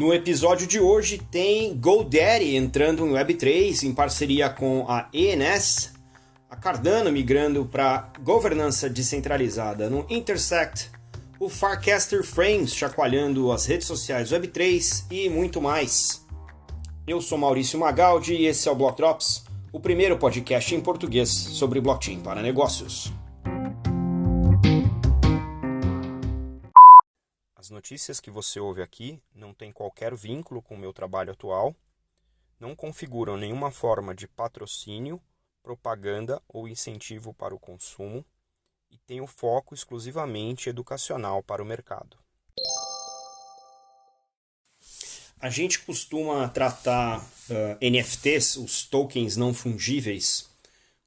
No episódio de hoje tem GoDaddy entrando em Web3 em parceria com a ENS, a Cardano migrando para governança descentralizada no Intersect, o Farcaster Frames chacoalhando as redes sociais Web3 e muito mais. Eu sou Maurício Magaldi e esse é o Block Drops, o primeiro podcast em português sobre blockchain para negócios. As notícias que você ouve aqui não têm qualquer vínculo com o meu trabalho atual, não configuram nenhuma forma de patrocínio, propaganda ou incentivo para o consumo e têm o foco exclusivamente educacional para o mercado. A gente costuma tratar NFTs, os tokens não fungíveis,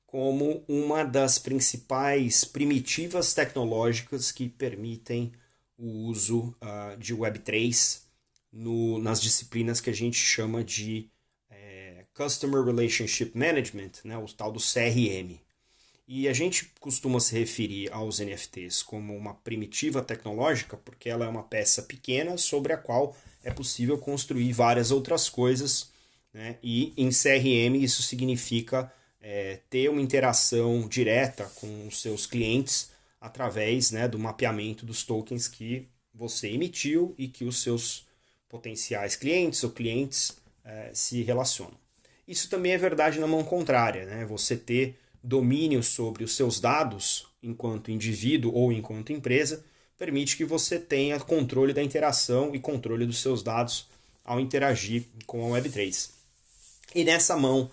como uma das principais primitivas tecnológicas que permitem o uso de Web3 nas disciplinas que a gente chama de Customer Relationship Management, né, o tal do CRM. E a gente costuma se referir aos NFTs como uma primitiva tecnológica porque ela é uma peça pequena sobre a qual é possível construir várias outras coisas, né? E em CRM isso significa ter uma interação direta com os seus clientes através, né, do mapeamento dos tokens que você emitiu e que os seus potenciais clientes ou clientes se relacionam. Isso também é verdade na mão contrária, né? Você ter domínio sobre os seus dados enquanto indivíduo ou enquanto empresa permite que você tenha controle da interação e controle dos seus dados ao interagir com a Web3. E nessa mão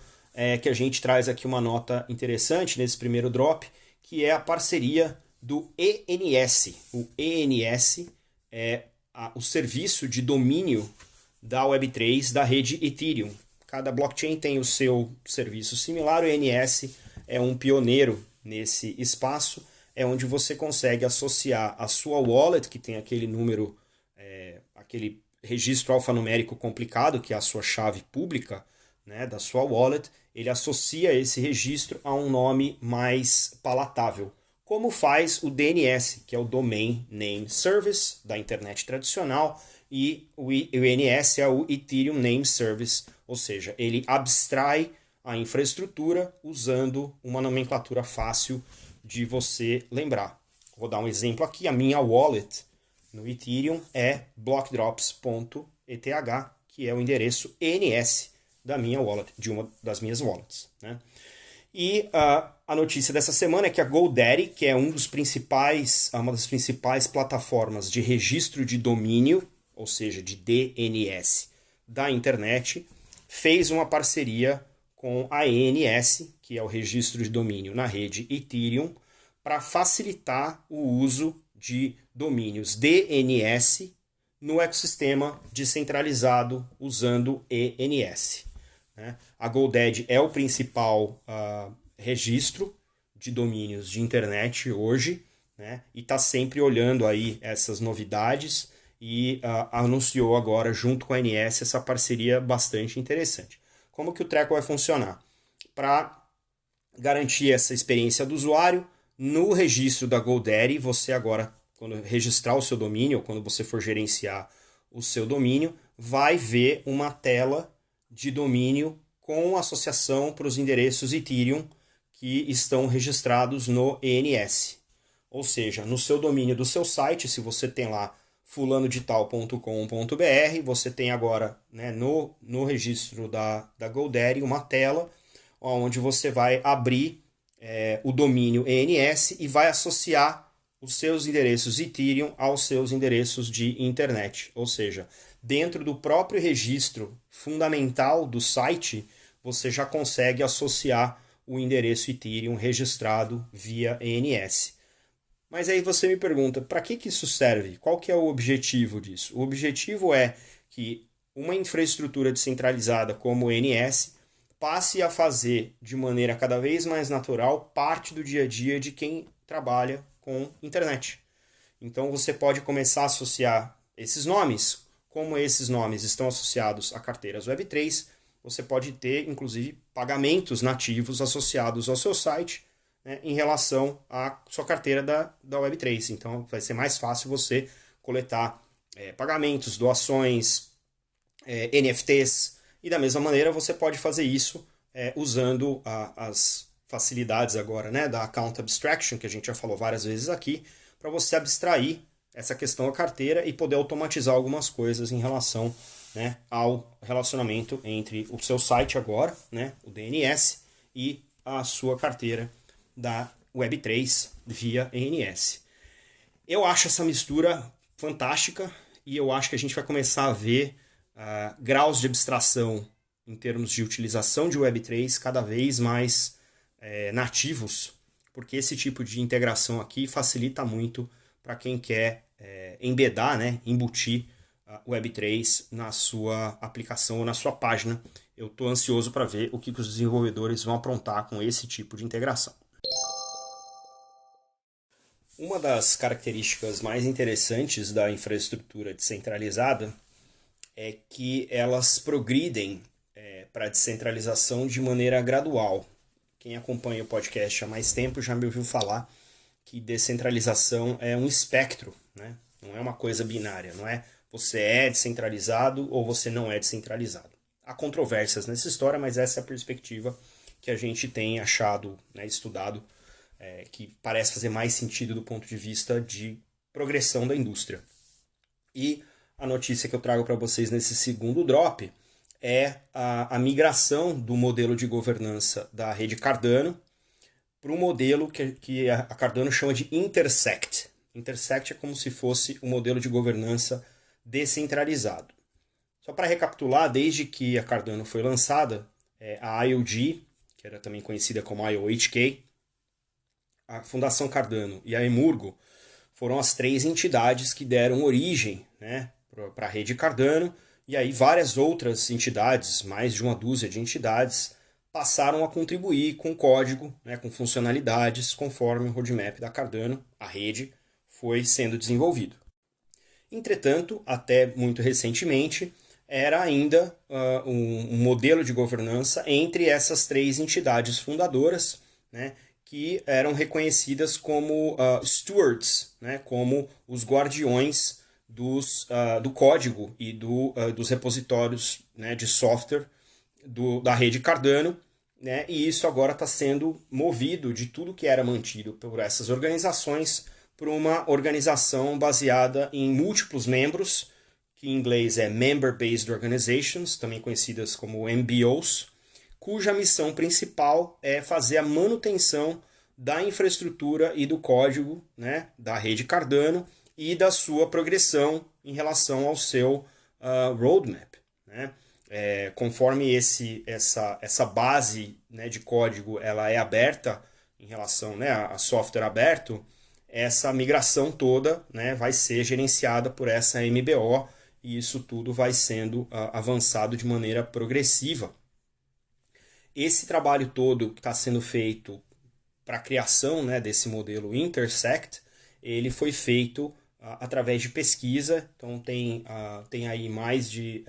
que a gente traz aqui uma nota interessante nesse primeiro drop, que é a parceria do ENS. O ENS é o serviço de domínio da Web3 da rede Ethereum. Cada blockchain tem o seu serviço similar, o ENS é um pioneiro nesse espaço, é onde você consegue associar a sua wallet, que tem aquele número, aquele registro alfanumérico complicado, que é a sua chave pública, né, da sua wallet, ele associa esse registro a um nome mais palatável, como faz o DNS, que é o Domain Name Service da internet tradicional, e o ENS é o Ethereum Name Service, ou seja, ele abstrai a infraestrutura usando uma nomenclatura fácil de você lembrar. Vou dar um exemplo aqui, a minha wallet no Ethereum é blockdrops.eth, que é o endereço ENS da minha wallet, de uma das minhas wallets, né? E a notícia dessa semana é que a GoDaddy, que é uma das principais plataformas de registro de domínio, ou seja, de DNS da internet, fez uma parceria com a ENS, que é o registro de domínio na rede Ethereum, para facilitar o uso de domínios DNS no ecossistema descentralizado usando ENS. A GoDaddy é o principal registro de domínios de internet hoje, né, e está sempre olhando aí essas novidades e anunciou agora, junto com a ENS, essa parceria bastante interessante. Como que o treco vai funcionar? Para garantir essa experiência do usuário, no registro da GoDaddy, você agora, quando registrar o seu domínio, ou quando você for gerenciar o seu domínio, vai ver uma tela de domínio com associação para os endereços Ethereum que estão registrados no ENS. Ou seja, no seu domínio do seu site, se você tem lá fulanodital.com.br, você tem agora, né, no registro da GoDaddy uma tela onde você vai abrir o domínio ENS e vai associar os seus endereços Ethereum aos seus endereços de internet. Ou seja, dentro do próprio registro fundamental do site, você já consegue associar o endereço Ethereum registrado via ENS. Mas aí você me pergunta, para que isso serve? Qual que é o objetivo disso? O objetivo é que uma infraestrutura descentralizada como o ENS passe a fazer de maneira cada vez mais natural parte do dia a dia de quem trabalha com internet. Então você pode começar a associar esses nomes. Como esses nomes estão associados a carteiras Web3, você pode ter, inclusive, pagamentos nativos associados ao seu site, né, em relação à sua carteira da Web3. Então vai ser mais fácil você coletar pagamentos, doações, NFTs, e da mesma maneira você pode fazer isso usando as facilidades agora, né, da Account Abstraction, que a gente já falou várias vezes aqui, para você abstrair essa questão da carteira e poder automatizar algumas coisas em relação, né, ao relacionamento entre o seu site agora, né, o DNS, e a sua carteira da Web3 via ENS. Eu acho essa mistura fantástica e eu acho que a gente vai começar a ver graus de abstração em termos de utilização de Web3 cada vez mais nativos, porque esse tipo de integração aqui facilita muito para quem quer embedar, né, embutir Web3 na sua aplicação ou na sua página. Eu estou ansioso para ver o que os desenvolvedores vão aprontar com esse tipo de integração. Uma das características mais interessantes da infraestrutura descentralizada é que elas progridem para a descentralização de maneira gradual. Quem acompanha o podcast há mais tempo já me ouviu falar que descentralização é um espectro, né? Não é uma coisa binária, não é você é descentralizado ou você não é descentralizado. Há controvérsias nessa história, mas essa é a perspectiva que a gente tem achado, né, estudado, que parece fazer mais sentido do ponto de vista de progressão da indústria. E a notícia que eu trago para vocês nesse segundo drop é a migração do modelo de governança da rede Cardano para um modelo que a Cardano chama de Intersect. Intersect é como se fosse um modelo de governança descentralizado. Só para recapitular, desde que a Cardano foi lançada, a IOG, que era também conhecida como IOHK, a Fundação Cardano e a Emurgo foram as três entidades que deram origem, né, para a rede Cardano, e aí várias outras entidades, mais de uma dúzia de entidades, passaram a contribuir com código, né, com funcionalidades, conforme o roadmap da Cardano, a rede, foi sendo desenvolvido. Entretanto, até muito recentemente, era ainda um modelo de governança entre essas três entidades fundadoras, né, que eram reconhecidas como stewards, né, como os guardiões do código e dos repositórios, né, de software da rede Cardano, né, e isso agora está sendo movido de tudo que era mantido por essas organizações para uma organização baseada em múltiplos membros, que em inglês é Member-Based Organizations, também conhecidas como MBOs, cuja missão principal é fazer a manutenção da infraestrutura e do código, né, da rede Cardano e da sua progressão em relação ao seu roadmap, né? Conforme essa base, né, de código ela é aberta em relação, né, a software aberto, essa migração toda, né, vai ser gerenciada por essa MBO e isso tudo vai sendo avançado de maneira progressiva. Esse trabalho todo que está sendo feito para a criação, né, desse modelo Intersect, ele foi feito através de pesquisa, então tem aí mais de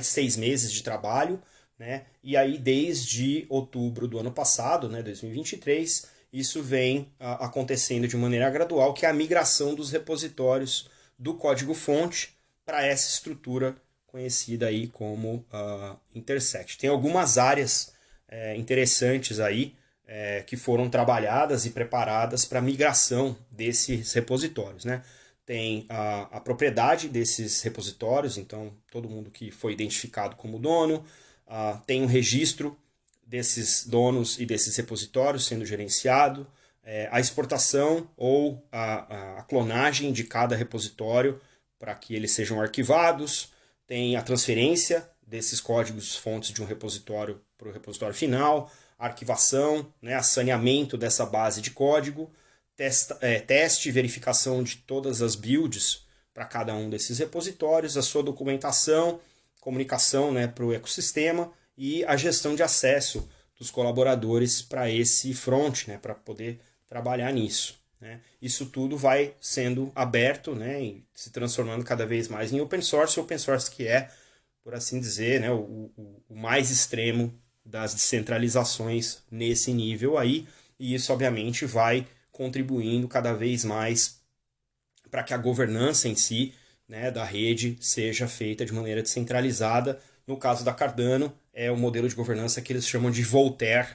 6 meses de trabalho, né, e aí desde outubro do ano passado, né, 2023, isso vem acontecendo de maneira gradual, que é a migração dos repositórios do código-fonte para essa estrutura conhecida aí como Intersect. Tem algumas áreas interessantes aí que foram trabalhadas e preparadas para a migração desses repositórios, né? Tem a propriedade desses repositórios, então todo mundo que foi identificado como dono, tem um registro desses donos e desses repositórios sendo gerenciado, a exportação ou a clonagem de cada repositório para que eles sejam arquivados, tem a transferência desses códigos fontes de um repositório para o repositório final, a arquivação, né, saneamento dessa base de código, teste e verificação de todas as builds para cada um desses repositórios, a sua documentação, comunicação, né, para o ecossistema e a gestão de acesso dos colaboradores para esse front, né, para poder trabalhar nisso, né. Isso tudo vai sendo aberto, né, e se transformando cada vez mais em open source que é, por assim dizer, né, o mais extremo das descentralizações nesse nível aí, e isso obviamente vai contribuindo cada vez mais para que a governança em si né, da rede seja feita de maneira descentralizada. No caso da Cardano, é o modelo de governança que eles chamam de Voltaire,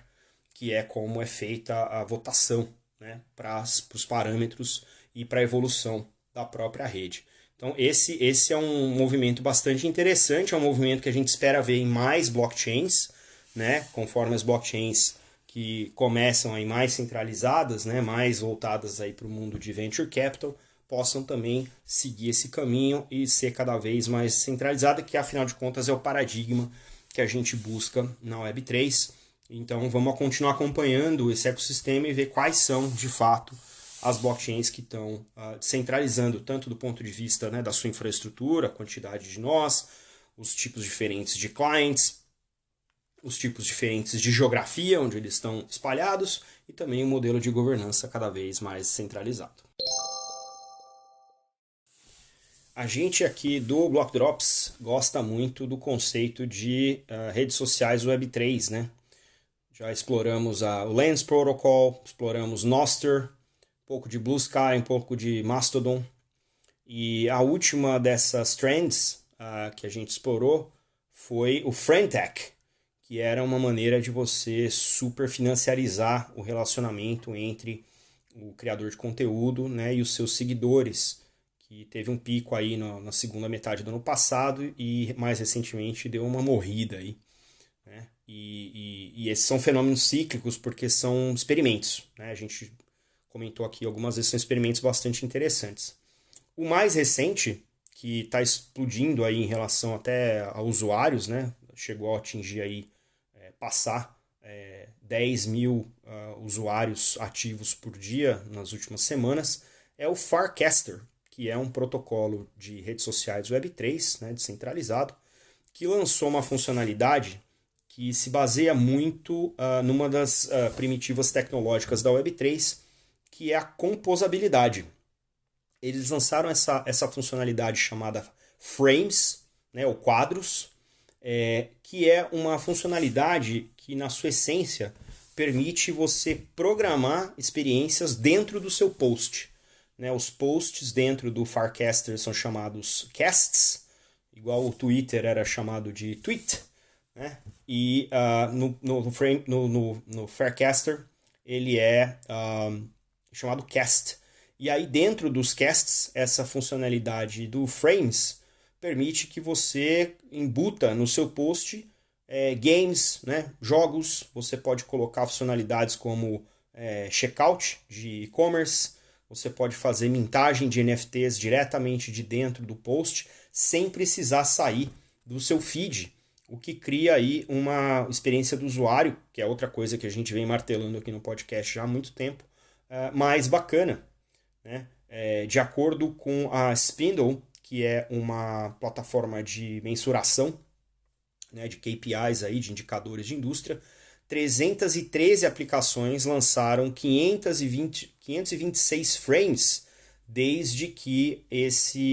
que é como é feita a votação, né, para os parâmetros e para a evolução da própria rede. Então, esse é um movimento bastante interessante, é um movimento que a gente espera ver em mais blockchains, né, conforme as blockchains que começam aí mais centralizadas, né, mais voltadas aí para o mundo de venture capital, possam também seguir esse caminho e ser cada vez mais centralizada, que afinal de contas é o paradigma que a gente busca na Web3. Então vamos continuar acompanhando esse ecossistema e ver quais são de fato as blockchains que estão centralizando tanto do ponto de vista, né, da sua infraestrutura, a quantidade de nós, os tipos diferentes de clients, os tipos diferentes de geografia onde eles estão espalhados e também o modelo de governança cada vez mais centralizado. A gente aqui do Block Drops gosta muito do conceito de redes sociais Web3, né? Já exploramos o Lens Protocol, exploramos Nostr, um pouco de Blue Sky, um pouco de Mastodon. E a última dessas trends que a gente explorou foi o Friendtech, que era uma maneira de você superfinanciarizar o relacionamento entre o criador de conteúdo, né, e os seus seguidores, que teve um pico aí na segunda metade do ano passado e mais recentemente deu uma morrida aí, né? E esses são fenômenos cíclicos porque são experimentos, né? A gente comentou aqui algumas vezes, são experimentos bastante interessantes. O mais recente, que está explodindo aí em relação até a usuários, né? Chegou a atingir aí, passar 10 mil usuários ativos por dia nas últimas semanas, é o Farcaster, que é um protocolo de redes sociais Web3, né, descentralizado, que lançou uma funcionalidade que se baseia muito numa das primitivas tecnológicas da Web3, que é a composabilidade. Eles lançaram essa funcionalidade chamada Frames, né, ou quadros, que é uma funcionalidade que, na sua essência, permite você programar experiências dentro do seu post. Né? Os posts dentro do Farcaster são chamados casts, igual o Twitter era chamado de tweet, né? E no Farcaster ele é chamado cast. E aí dentro dos casts, essa funcionalidade do Frames permite que você embuta no seu post games, né, jogos. Você pode colocar funcionalidades como checkout de e-commerce. Você pode fazer mintagem de NFTs diretamente de dentro do post, sem precisar sair do seu feed, o que cria aí uma experiência do usuário, que é outra coisa que a gente vem martelando aqui no podcast já há muito tempo, mais bacana, né? De acordo com a Spindle, que é uma plataforma de mensuração, né, de KPIs, aí, de indicadores de indústria, 313 aplicações lançaram 526 frames desde que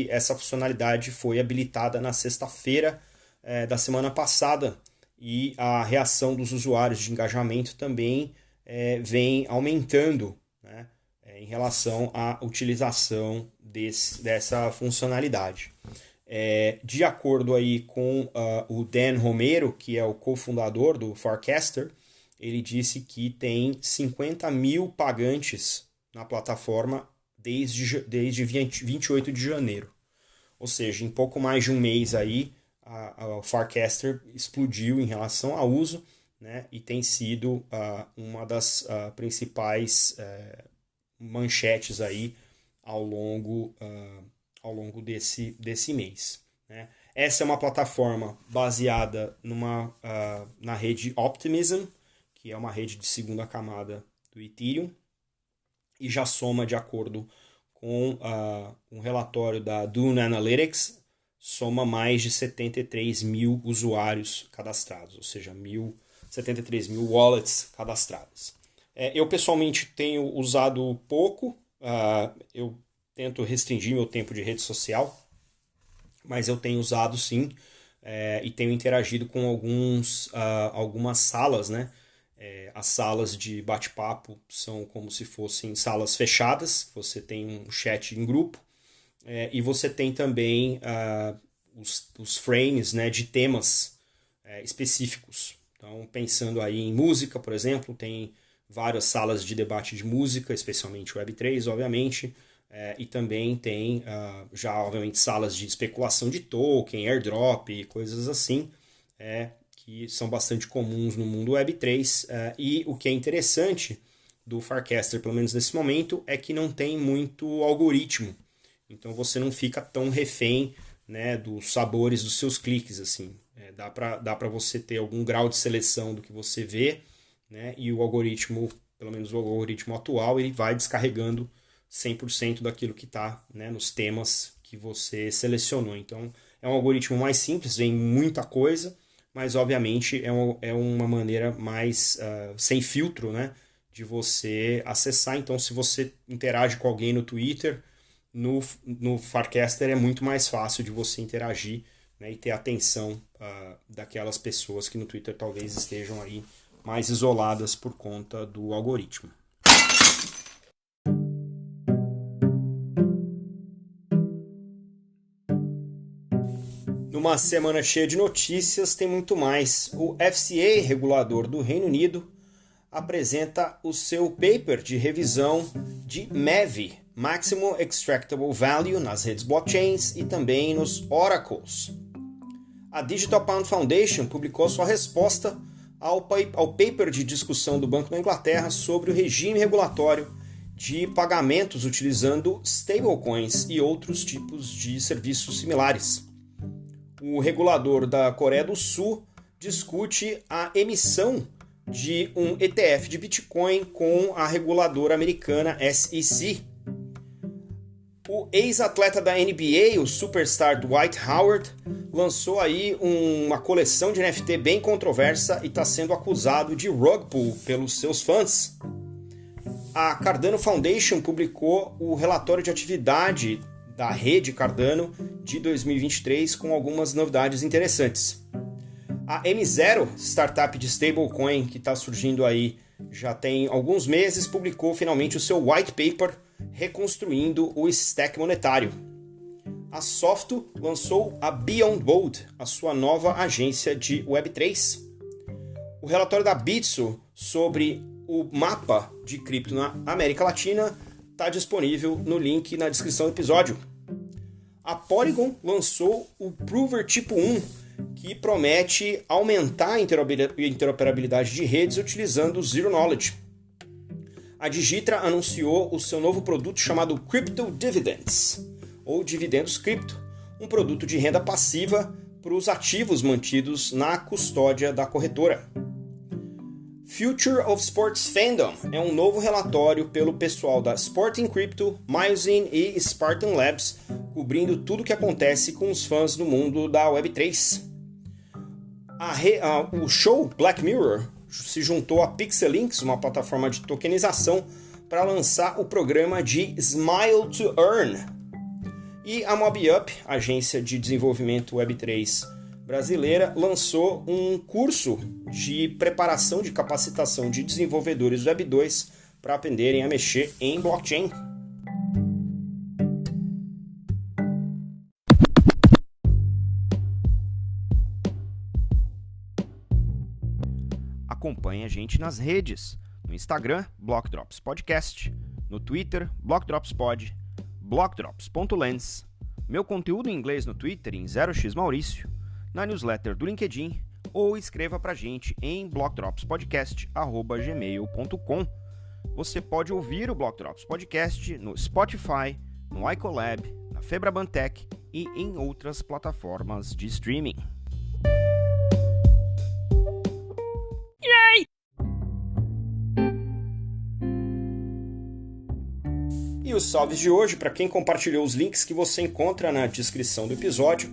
essa funcionalidade foi habilitada na sexta-feira da semana passada. E a reação dos usuários de engajamento também vem aumentando, né, em relação à utilização dessa funcionalidade. De acordo aí com o Dan Romero, que é o cofundador do Farcaster, ele disse que tem 50 mil pagantes na plataforma desde 28 de janeiro. Ou seja, em pouco mais de um mês aí, a Farcaster explodiu em relação ao uso, né, e tem sido uma das principais manchetes aí ao longo desse mês, né? Essa é uma plataforma baseada na rede Optimism, que é uma rede de segunda camada do Ethereum, e já soma, de acordo com um relatório da Dune Analytics, soma mais de 73 mil usuários cadastrados, ou seja, 73 mil wallets cadastradas. Eu pessoalmente tenho usado pouco, eu tento restringir meu tempo de rede social, mas eu tenho usado sim, e tenho interagido com algumas salas, né? As salas de bate-papo são como se fossem salas fechadas, você tem um chat em grupo, e você tem também os frames, né, de temas específicos. Então, pensando aí em música, por exemplo, tem várias salas de debate de música, especialmente Web3, obviamente, e também tem já, obviamente, salas de especulação de token, airdrop e coisas assim, que são bastante comuns no mundo Web3. E o que é interessante do Farcaster, pelo menos nesse momento, é que não tem muito algoritmo. Então você não fica tão refém, né, dos sabores dos seus cliques, assim. Dá para você ter algum grau de seleção do que você vê, né, e o algoritmo, pelo menos o algoritmo atual, ele vai descarregando 100% daquilo que está, né, nos temas que você selecionou. Então é um algoritmo mais simples, vem muita coisa, mas obviamente é uma maneira mais sem filtro, né, de você acessar. Então se você interage com alguém no Twitter, no Farcaster é muito mais fácil de você interagir, né, e ter atenção daquelas pessoas que no Twitter talvez estejam aí mais isoladas por conta do algoritmo. Numa semana cheia de notícias, tem muito mais. O FCA, regulador do Reino Unido, apresenta o seu paper de revisão de MEV, Maximum Extractable Value, nas redes blockchains e também nos oracles. A Digital Pound Foundation publicou sua resposta ao paper de discussão do Banco da Inglaterra sobre o regime regulatório de pagamentos utilizando stablecoins e outros tipos de serviços similares. O regulador da Coreia do Sul discute a emissão de um ETF de Bitcoin com a reguladora americana SEC. O ex-atleta da NBA, o superstar Dwight Howard, lançou aí uma coleção de NFT bem controversa e está sendo acusado de rug pull pelos seus fãs. A Cardano Foundation publicou o relatório de atividade da rede Cardano de 2023 com algumas novidades interessantes. A M0, startup de stablecoin que está surgindo aí já tem alguns meses, publicou finalmente o seu white paper reconstruindo o stack monetário. A Softo lançou a Beyond Gold, a sua nova agência de Web3. O relatório da Bitso sobre o mapa de cripto na América Latina está disponível no link na descrição do episódio. A Polygon lançou o Prover Tipo 1, que promete aumentar a interoperabilidade de redes utilizando o Zero Knowledge. A Digitra anunciou o seu novo produto chamado Crypto Dividends, ou Dividendos Cripto, um produto de renda passiva para os ativos mantidos na custódia da corretora. Future of Sports Fandom é um novo relatório pelo pessoal da Sporting Crypto, Myosine e Spartan Labs, cobrindo tudo o que acontece com os fãs no mundo da Web3. O show Black Mirror se juntou a Pixelinks, uma plataforma de tokenização, para lançar o programa de Smile to Earn. E a MobUp, agência de desenvolvimento Web3 brasileira, lançou um curso de preparação de capacitação de desenvolvedores Web2 para aprenderem a mexer em blockchain. Acompanhe a gente nas redes, no Instagram, Block Drops Podcast, no Twitter, Block Drops Pod, blockdrops.lens, meu conteúdo em inglês no Twitter em 0xmaurício, na newsletter do LinkedIn ou escreva pra gente em blockdropspodcast@gmail.com. Você pode ouvir o Block Drops Podcast no Spotify, no iColab, na Febrabantech e em outras plataformas de streaming. E os salves de hoje, para quem compartilhou os links que você encontra na descrição do episódio,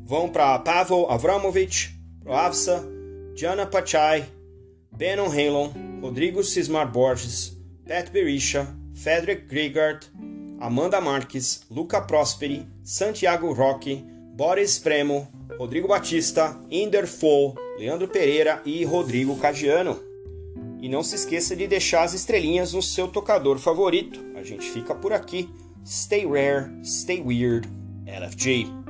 vão para Pavel Avramovich, Proavsa, Jana Pachai, Benon Halon, Rodrigo Cismar Borges, Pat Berisha, Frederick Griegard, Amanda Marques, Luca Prosperi, Santiago Roque, Boris Premo, Rodrigo Batista, Inder Fol, Leandro Pereira e Rodrigo Cadiano. E não se esqueça de deixar as estrelinhas no seu tocador favorito. A gente fica por aqui. Stay rare, stay weird, LFG.